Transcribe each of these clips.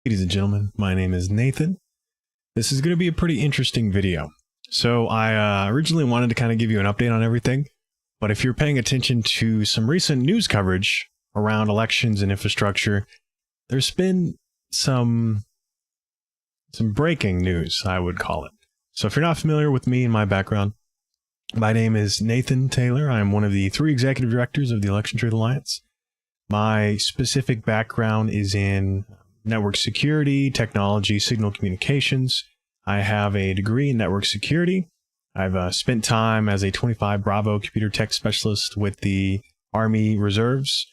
Ladies and gentlemen, my name is Nathan. This is going to be a pretty interesting video. So I originally wanted to kind of give you an update on everything, but if you're paying attention to some recent news coverage around elections and infrastructure, there's been some breaking news, I would call it. So if you're not familiar with me and my background, my name is Nathan Taylor. I'm one of the 3 executive directors of the Election Trade Alliance. My specific background is in network security, technology, signal communications. I have a degree in network security. I've spent time as a 25 Bravo computer tech specialist with the Army Reserves,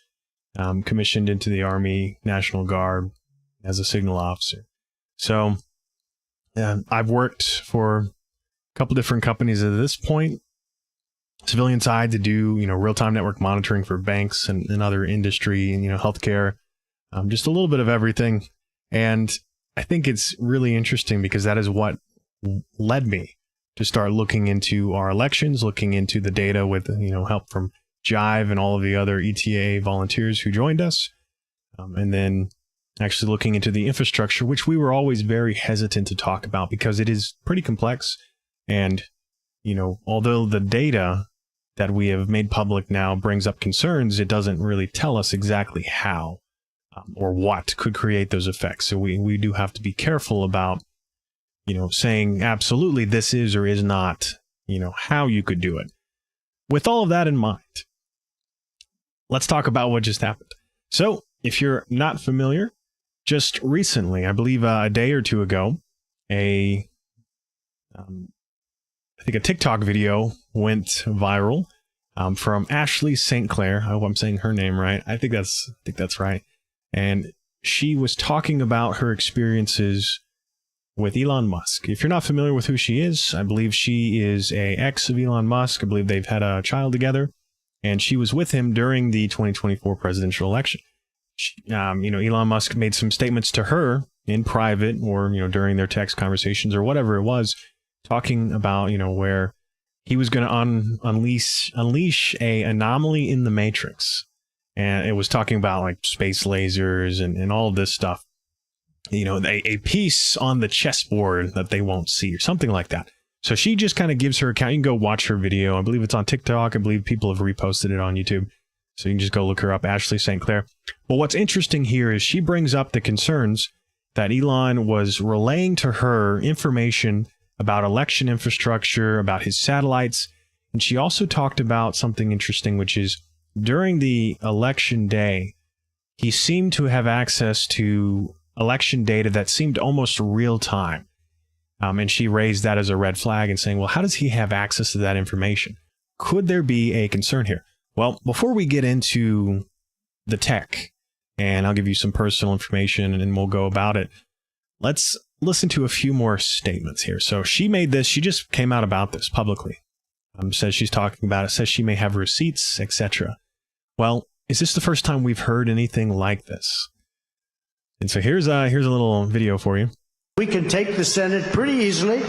commissioned into the Army National Guard as a signal officer. So I've worked for a couple different companies at this point, civilian side to do, real-time network monitoring for banks and other industry, healthcare, just a little bit of everything. And I think it's really interesting because that is what led me to start looking into our elections, looking into the data with, help from Jive and all of the other ETA volunteers who joined us. And then actually looking into the infrastructure, which we were always very hesitant to talk about because it is pretty complex. And, although the data that we have made public now brings up concerns, it doesn't really tell us exactly how or what could create those effects. So we do have to be careful about, saying absolutely this is or is not, how you could do it. With all of that in mind, let's talk about what just happened. So if you're not familiar, just recently, I believe a day or two ago, I think a TikTok video went viral from Ashley St. Clair. I hope I'm saying her name right. I think that's right. And she was talking about her experiences with Elon Musk. If you're not familiar with who she is, I believe she is an ex of Elon Musk. I believe they've had a child together, and she was with him during the 2024 presidential election. Elon Musk made some statements to her in private or, during their text conversations or whatever it was, talking about, where he was going to unleash a anomaly in the matrix. And it was talking about like space lasers and all of this stuff, a piece on the chessboard that they won't see or something like that. So she just kind of gives her account. You can go watch her video. I believe it's on TikTok. I believe people have reposted it on YouTube. So you can just go look her up, Ashley St. Clair. Well, what's interesting here is she brings up the concerns that Elon was relaying to her information about election infrastructure, about his satellites. And she also talked about something interesting, which is during the election day, he seemed to have access to election data that seemed almost real time. And she raised that as a red flag and saying, well, how does he have access to that information? Could there be a concern here? Well, before we get into the tech, and I'll give you some personal information and we'll go about it, let's listen to a few more statements here. So she just came out about this publicly. Says she's talking about it, says she may have receipts, etc. Well, is this the first time we've heard anything like this? And so here's a little video for you. We can take the Senate pretty easily.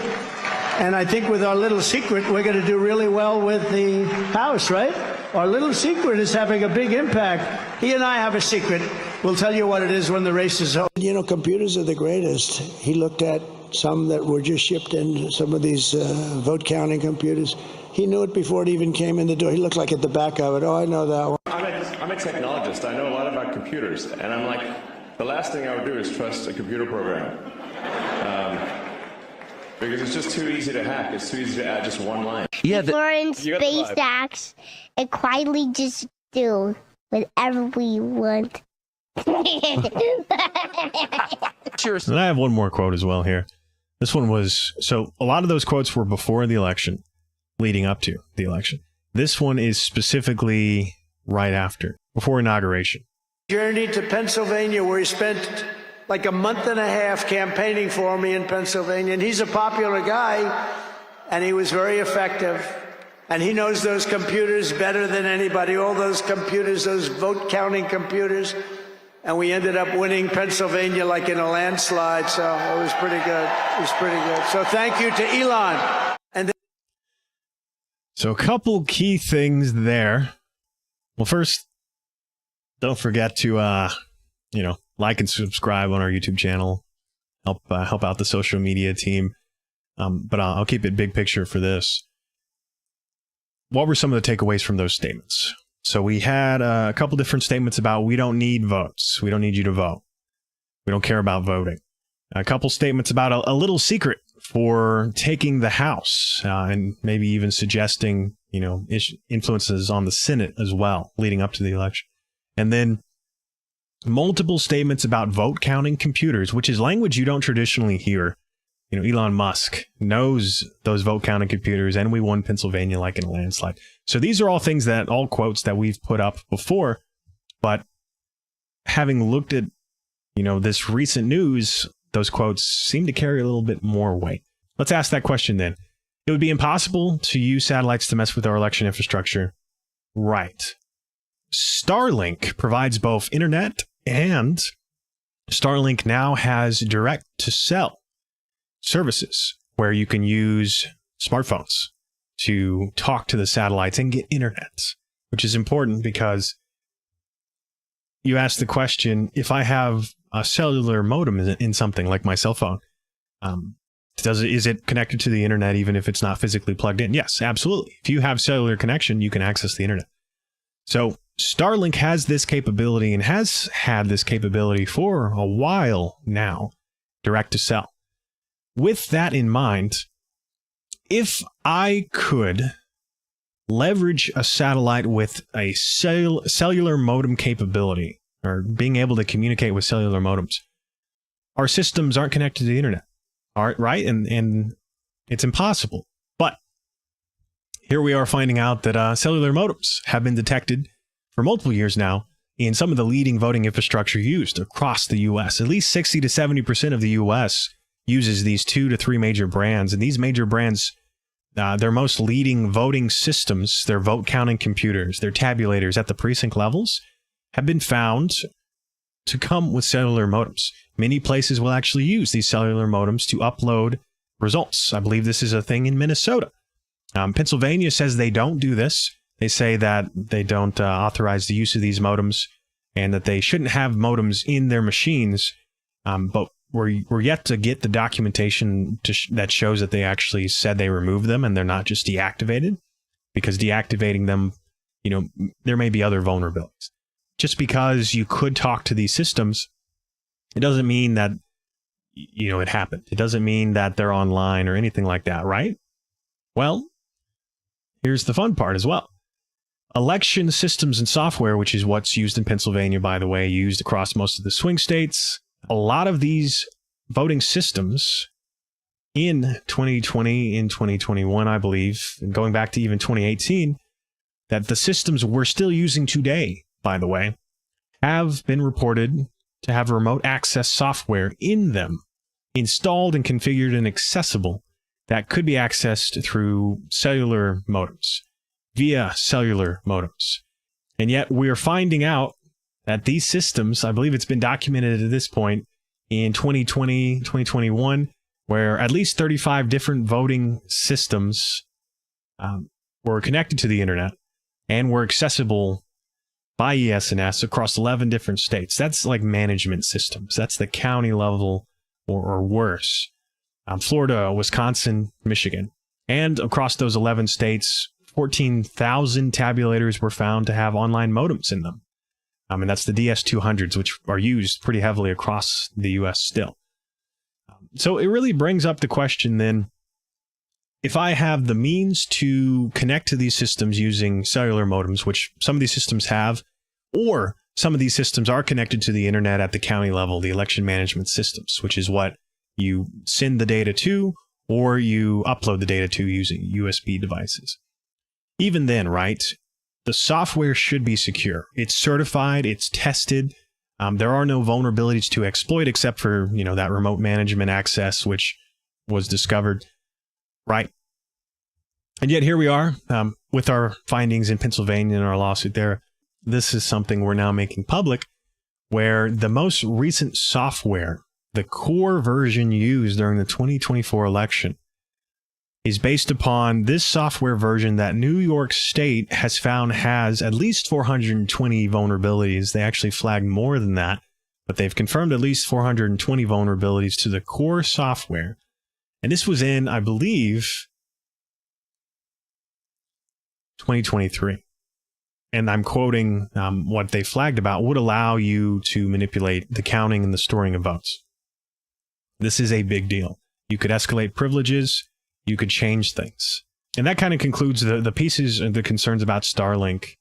And I think with our little secret, we're going to do really well with the House, right? Our little secret is having a big impact. He and I have a secret. We'll tell you what it is when the race is over. Computers are the greatest. He looked at some that were just shipped in, some of these vote counting computers. He knew it before it even came in the door. He looked like at the back of it. Oh, I know that one. I'm a technologist. I know a lot about computers. And I'm like, the last thing I would do is trust a computer program. Because it's just too easy to hack. It's too easy to add just one line. Yeah, we're in SpaceX and quietly just do whatever we want. Sure. And I have one more quote as well here. This one was, so a lot of those quotes were before the election, leading up to the election. This one is specifically right after, before inauguration. Journey to Pennsylvania, where he spent like a month and a half campaigning for me in Pennsylvania. And he's a popular guy, and he was very effective. And he knows those computers better than anybody, all those computers, those vote counting computers. And we ended up winning Pennsylvania like in a landslide. So it was pretty good. It was pretty good. So thank you to Elon. And so a couple key things there. Well, first, don't forget to, like and subscribe on our YouTube channel. Help out the social media team. But I'll keep it big picture for this. What were some of the takeaways from those statements? So we had a couple different statements about we don't need votes. We don't need you to vote. We don't care about voting. A couple statements about a little secret for taking the House, and maybe even suggesting, influences on the Senate as well, leading up to the election. And then multiple statements about vote counting computers, which is language you don't traditionally hear. Elon Musk knows those vote counting computers, and we won Pennsylvania like in a landslide. So these are all quotes that we've put up before, but having looked at, this recent news, those quotes seem to carry a little bit more weight. Let's ask that question then. It would be impossible to use satellites to mess with our election infrastructure. Right. Starlink provides both internet, and Starlink now has direct-to-cell services where you can use smartphones to talk to the satellites and get internet, which is important because you ask the question, if I have a cellular modem in something like my cell phone, is it connected to the internet even if it's not physically plugged in? Yes, absolutely. If you have cellular connection, you can access the internet. So Starlink has this capability and has had this capability for a while now, direct to cell. With that in mind, if I could leverage a satellite with a cellular modem capability, or being able to communicate with cellular modems, our systems aren't connected to the internet, right? And it's impossible. But here we are finding out that cellular modems have been detected for multiple years now in some of the leading voting infrastructure used across the U.S. At least 60 to 70% of the U.S. uses these 2 to 3 major brands, and these major brands, their most leading voting systems, their vote counting computers, their tabulators at the precinct levels, have been found to come with cellular modems. Many places will actually use these cellular modems to upload results. I believe this is a thing in Minnesota. Pennsylvania says they don't do this. They say that they don't authorize the use of these modems and that they shouldn't have modems in their machines, but we're yet to get the documentation that shows that they actually said they removed them and they're not just deactivated, because deactivating them, there may be other vulnerabilities. Just because you could talk to these systems, it doesn't mean that, it happened. It doesn't mean that they're online or anything like that, right? Well, here's the fun part as well. Election systems and software, which is what's used in Pennsylvania, by the way, used across most of the swing states. A lot of these voting systems in 2020, in 2021, I believe, and going back to even 2018, that the systems we're still using today, by the way, have been reported to have remote access software in them, installed and configured and accessible, that could be accessed through cellular modems, via cellular modems. And yet we're finding out that these systems, I believe it's been documented at this point in 2020, 2021, where at least 35 different voting systems were connected to the internet and were accessible by ES&S across 11 different states. That's like management systems. That's the county level or worse. Florida, Wisconsin, Michigan. And across those 11 states, 14,000 tabulators were found to have online modems in them. And that's the DS200s, which are used pretty heavily across the U.S. still. So it really brings up the question then, if I have the means to connect to these systems using cellular modems, which some of these systems have, or some of these systems are connected to the internet at the county level, the election management systems, which is what you send the data to, or you upload the data to using USB devices. Even then, right, the software should be secure. It's certified, it's tested. There are no vulnerabilities to exploit except for, that remote management access, which was discovered, right? And yet here we are with our findings in Pennsylvania and our lawsuit there. This is something we're now making public, where the most recent software, the core version used during the 2024 election, is based upon this software version that New York State has found has at least 420 vulnerabilities. They actually flagged more than that, but they've confirmed at least 420 vulnerabilities to the core software. And this was in, I believe, 2023. And I'm quoting what they flagged about would allow you to manipulate the counting and the storing of votes. This is a big deal. You could escalate privileges. You could change things. And that kind of concludes the pieces and the concerns about Starlink.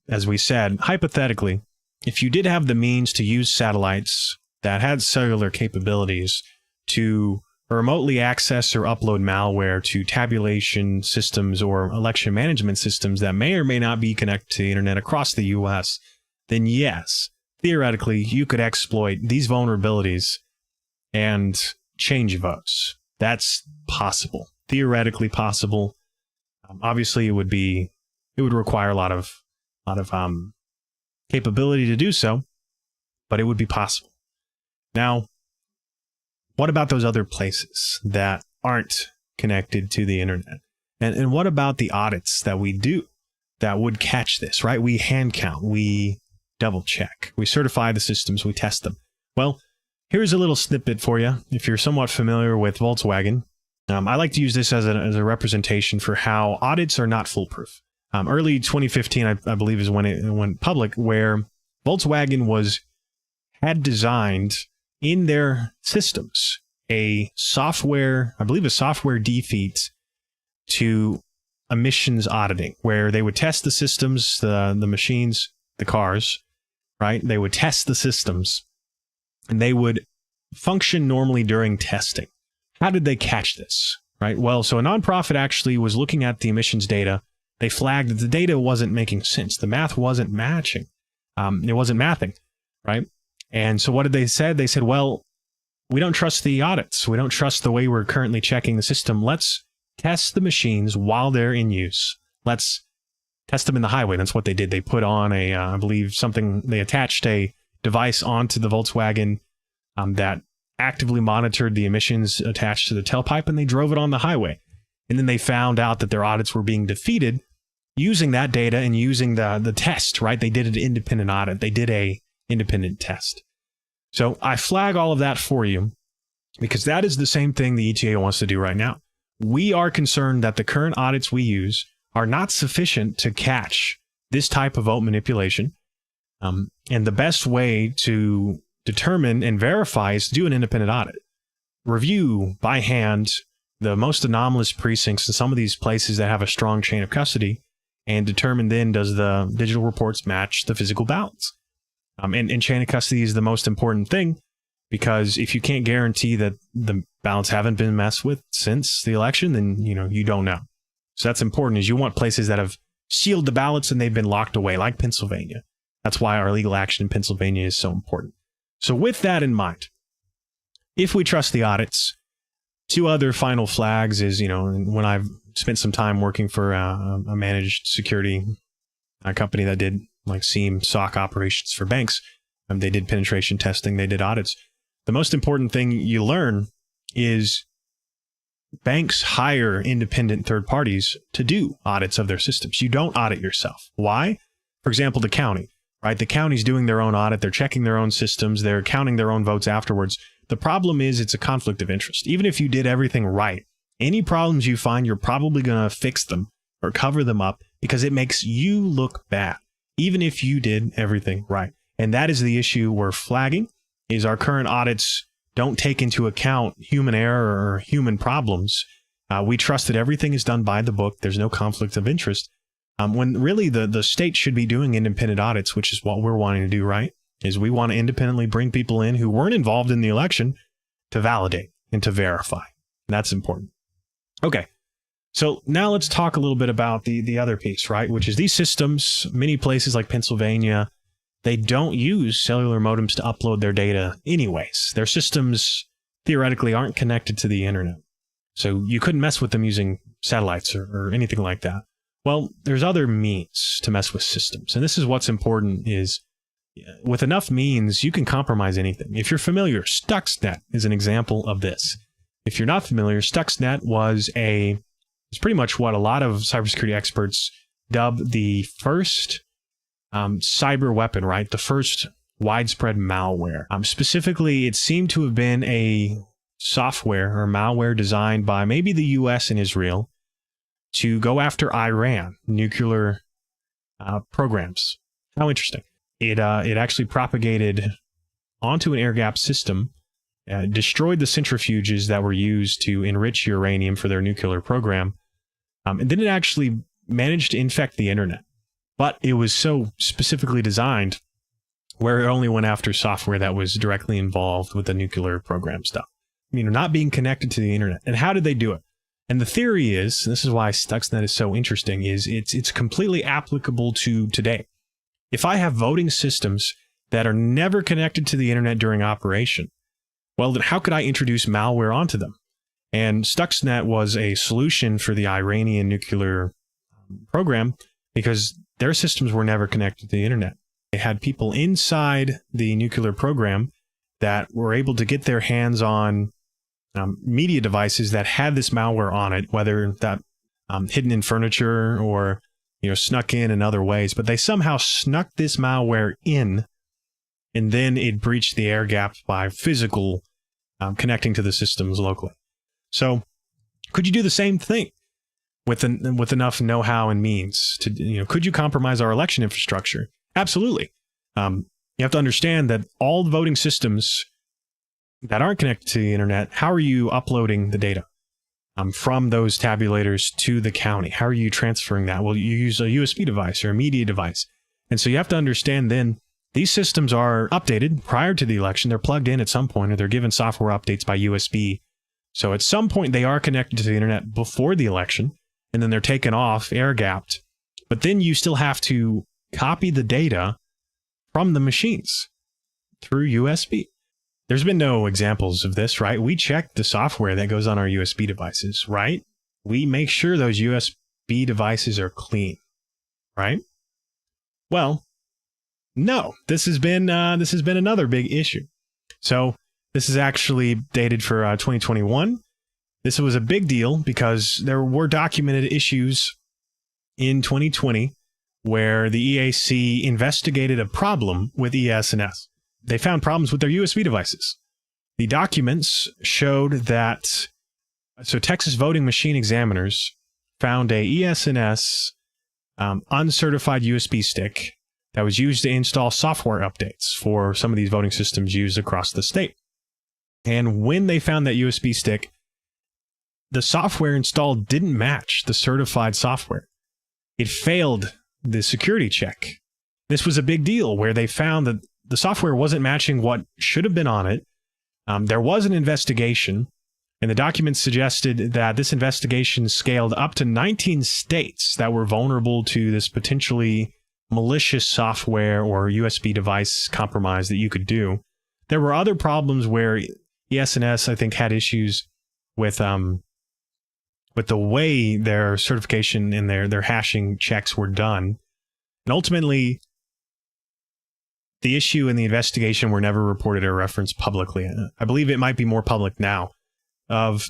As we said, hypothetically, if you did have the means to use satellites that had cellular capabilities to remotely access or upload malware to tabulation systems or election management systems that may or may not be connected to the internet across the US, then yes, theoretically, you could exploit these vulnerabilities and change votes. That's possible. Theoretically possible. Obviously, it would require a lot of capability to do so, but it would be possible. Now, what about those other places that aren't connected to the internet? And what about the audits that we do that would catch this, right? We hand count, we double check, we certify the systems, we test them. Well, here's a little snippet for you. If you're somewhat familiar with Volkswagen, I like to use this as a representation for how audits are not foolproof. Early 2015, I believe, is when it went public, where Volkswagen had designed in their systems a software defeat to emissions auditing, where they would test the systems, the machines, the cars, right? They would test the systems, and they would function normally during testing. How did they catch this, right? Well, so a nonprofit actually was looking at the emissions data. They flagged that the data wasn't making sense. The math wasn't matching. It wasn't mathing, right? And so what did they say? They said, well, we don't trust the audits. We don't trust the way we're currently checking the system. Let's test the machines while they're in use. Let's test them in the highway. That's what they did. They put on they attached a device onto the Volkswagen that actively monitored the emissions attached to the tailpipe, and they drove it on the highway. And then they found out that their audits were being defeated using that data and using the test, right? They did an independent audit. They did a independent test. So I flag all of that for you because that is the same thing the ETA wants to do right now. We are concerned that the current audits we use are not sufficient to catch this type of vote manipulation. And the best way to determine and verify is to do an independent audit. Review by hand the most anomalous precincts in some of these places that have a strong chain of custody and determine then, does the digital reports match the physical ballots? And chain of custody is the most important thing, because if you can't guarantee that the ballots haven't been messed with since the election, then you don't know. So that's important, is you want places that have sealed the ballots and they've been locked away, like Pennsylvania. That's why our legal action in Pennsylvania is so important. So with that in mind, if we trust the audits, two other final flags is, when I've spent some time working for a managed security company that did like SOC operations for banks, they did penetration testing, they did audits. The most important thing you learn is banks hire independent third parties to do audits of their systems. You don't audit yourself. Why? For example, the county, right? The county's doing their own audit. They're checking their own systems. They're counting their own votes afterwards. The problem is it's a conflict of interest. Even if you did everything right, any problems you find, you're probably going to fix them or cover them up because it makes you look bad, even if you did everything right. And that is the issue we're flagging, is our current audits don't take into account human error or human problems. We trust that everything is done by the book. There's no conflict of interest. When really the state should be doing independent audits, which is what we're wanting to do, right? Is we want to independently bring people in who weren't involved in the election to validate and to verify. That's important. Okay, so now let's talk a little bit about the other piece, right? Which is these systems, many places like Pennsylvania, they don't use cellular modems to upload their data anyways. Their systems theoretically aren't connected to the internet. So you couldn't mess with them using satellites or anything like that. Well, there's other means to mess with systems. And this is what's important, is with enough means, you can compromise anything. If you're familiar, Stuxnet is an example of this. If you're not familiar, Stuxnet it's pretty much what a lot of cybersecurity experts dub the first cyber weapon, right? The first widespread malware. Specifically, it seemed to have been a software or malware designed by maybe the US and Israel to go after Iran nuclear programs. How interesting. It actually propagated onto an air-gapped system, destroyed the centrifuges that were used to enrich uranium for their nuclear program, and then it actually managed to infect the internet. But it was so specifically designed where it only went after software that was directly involved with the nuclear program stuff. Not being connected to the internet. And how did they do it? And the theory is, and this is why Stuxnet is so interesting, is it's completely applicable to today. If I have voting systems that are never connected to the internet during operation, well, then how could I introduce malware onto them? And Stuxnet was a solution for the Iranian nuclear program because their systems were never connected to the internet. They had people inside the nuclear program that were able to get their hands on media devices that had this malware on it, whether that hidden in furniture or snuck in other ways. But they somehow snuck this malware in, and then it breached the air gap by physical connecting to the systems locally. So could you do the same thing with enough know-how and means to, could you compromise our election infrastructure? Absolutely. You have to understand that all the voting systems that aren't connected to the internet, how are you uploading the data from those tabulators to the county? How are you transferring that? Well, you use a USB device or a media device. And so you have to understand then these systems are updated prior to the election. They're plugged in at some point, or they're given software updates by USB. So at some point they are connected to the internet before the election, and then they're taken off, air-gapped. But then you still have to copy the data from the machines through USB. There's been no examples of this, right? We check the software that goes on our USB devices, right? We make sure those USB devices are clean, right? Well, no, this has been another big issue. So this is actually dated for 2021. This was a big deal because there were documented issues in 2020 where the EAC investigated a problem with ES&S. They found problems with their USB devices. The documents showed that, so Texas voting machine examiners found a ES&S uncertified USB stick that was used to install software updates for some of these voting systems used across the state. And when they found that USB stick, the software installed didn't match the certified software. It failed the security check. This was a big deal where they found that the software wasn't matching what should have been on it. There was an investigation, and the documents suggested that this investigation scaled up to 19 states that were vulnerable to this potentially malicious software or USB device compromise that you could do. There were other problems where ES&S, I think, had issues with the way their certification and their hashing checks were done. And ultimately, the issue and the investigation were never reported or referenced publicly. I believe it might be more public now.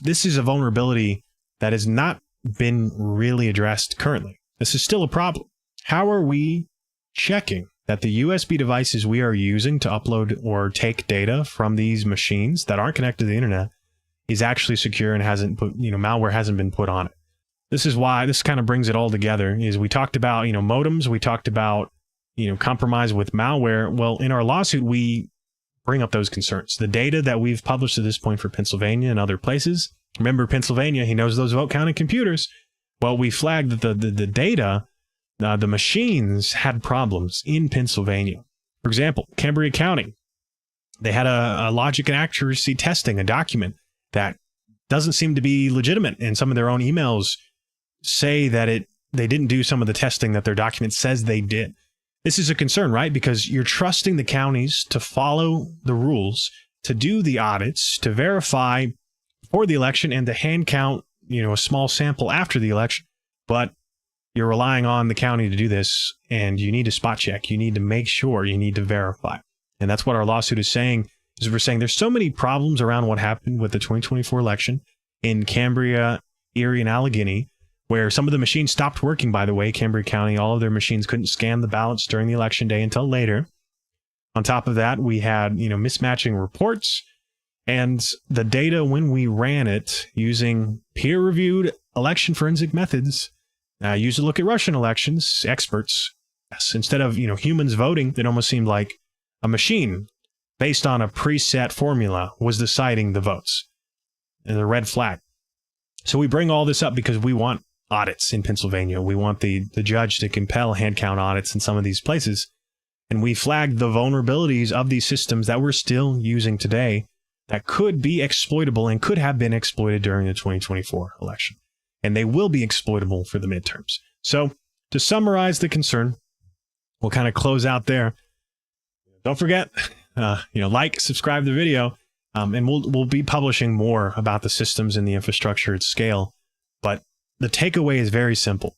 This is a vulnerability that has not been really addressed currently. This is still a problem. How are we checking that the USB devices we are using to upload or take data from these machines that aren't connected to the internet is actually secure and hasn't put, malware hasn't been put on it? This is why this kind of brings it all together. Is we talked about, modems, we talked about, compromise with malware. Well, in our lawsuit, we bring up those concerns. The data that we've published at this point for Pennsylvania and other places. Remember, Pennsylvania, he knows those vote counting computers. Well, we flagged that the data, the machines had problems in Pennsylvania. For example, Cambria County, they had a logic and accuracy testing, a document that doesn't seem to be legitimate. And some of their own emails say that they didn't do some of the testing that their document says they did. This is a concern, right? Because you're trusting the counties to follow the rules, to do the audits, to verify before the election, and to hand count, a small sample after the election. But you're relying on the county to do this, and you need to spot check. You need to make sure. You need to verify. And that's what our lawsuit is saying, is we're saying there's so many problems around what happened with the 2024 election in Cambria, Erie, and Allegheny, where some of the machines stopped working, by the way. Cambria County, all of their machines couldn't scan the ballots during the election day until later. On top of that, we had, mismatching reports, and the data when we ran it using peer-reviewed election forensic methods, used to look at Russian elections, experts, yes, instead of, humans voting, it almost seemed like a machine based on a preset formula was deciding the votes. And the red flag. So we bring all this up because we want audits in Pennsylvania. We want the judge to compel hand count audits in some of these places. And we flagged the vulnerabilities of these systems that we're still using today that could be exploitable and could have been exploited during the 2024 election. And they will be exploitable for the midterms. So to summarize the concern, we'll kind of close out there. Don't forget, like, subscribe to the video. And we'll be publishing more about the systems and the infrastructure at scale. But the takeaway is very simple.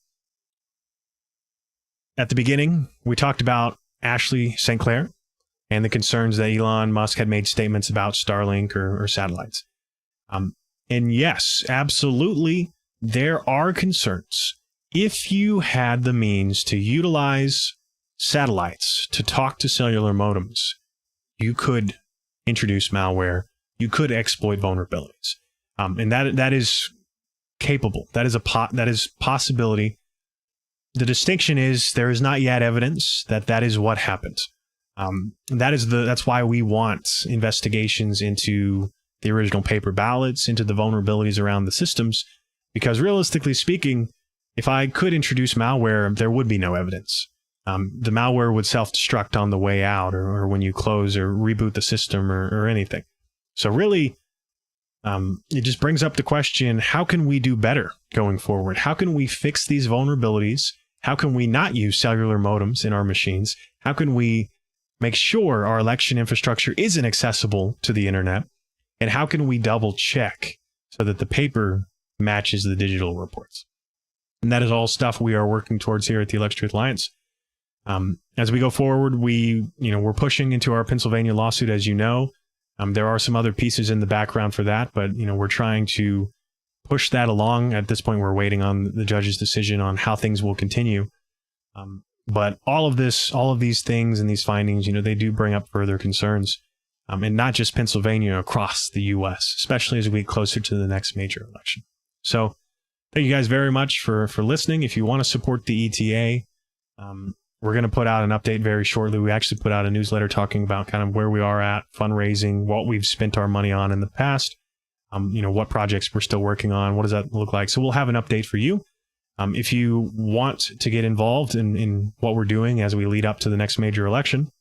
At the beginning, we talked about Ashley St. Clair and the concerns that Elon Musk had made statements about Starlink or satellites. And yes, absolutely, there are concerns. If you had the means to utilize satellites to talk to cellular modems, you could introduce malware, you could exploit vulnerabilities, and that is capable. That is possibility. The distinction is there is not yet evidence that is what happened. That's why we want investigations into the original paper ballots, into the vulnerabilities around the systems, because realistically speaking, if I could introduce malware, there would be no evidence. The malware would self-destruct on the way out, or when you close or reboot the system or anything. So really, it just brings up the question, how can we do better going forward? How can we fix these vulnerabilities? How can we not use cellular modems in our machines? How can we make sure our election infrastructure isn't accessible to the internet? And how can we double check so that the paper matches the digital reports? And that is all stuff we are working towards here at the Election Truth Alliance. As we go forward, we're pushing into our Pennsylvania lawsuit, as you know. There are some other pieces in the background for that, but we're trying to push that along. At this point, we're waiting on the judge's decision on how things will continue. But all of these things and these findings, they do bring up further concerns, and not just Pennsylvania, across the U.S., especially as we get closer to the next major election. So thank you guys very much for listening. If you want to support the ETA, we're going to put out an update very shortly. We actually put out a newsletter talking about kind of where we are at, fundraising, what we've spent our money on in the past, what projects we're still working on, what does that look like. So we'll have an update for you. If you want to get involved in what we're doing as we lead up to the next major election,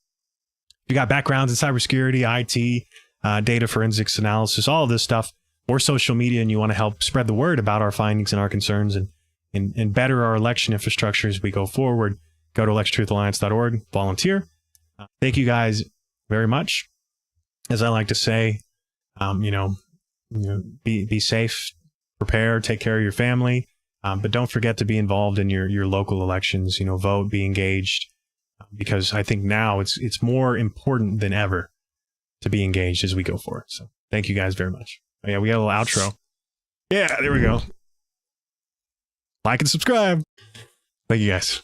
if you got backgrounds in cybersecurity, IT, data forensics analysis, all of this stuff, or social media, and you want to help spread the word about our findings and our concerns and better our election infrastructure as we go forward, go to electiontruthalliance.org, volunteer. Thank you guys very much. As I like to say, be safe, prepare, take care of your family, but don't forget to be involved in your local elections. Vote, be engaged, because I think now it's more important than ever to be engaged as we go forward. So thank you guys very much. Oh, yeah, we got a little outro. Yeah, there we go. Like and subscribe. Thank you guys.